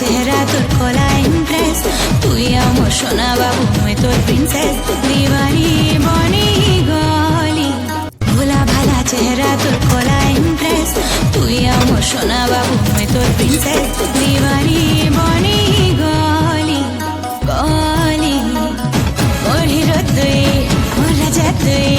চেহারা তোর খোলা ইমপ্রেস তুই আমার সোনা বাবু মই তোর প্রিন্সেস দিওয়ানি বনি গলি ভোলা ভালা চেহারা তোর খোলা ইমপ্রেস তুই আমার সোনা বাবু মই তোর প্রিন্সেস দিওয়ানি বনি গলি গলি মোর হিরো তুই মোর রাজা তুই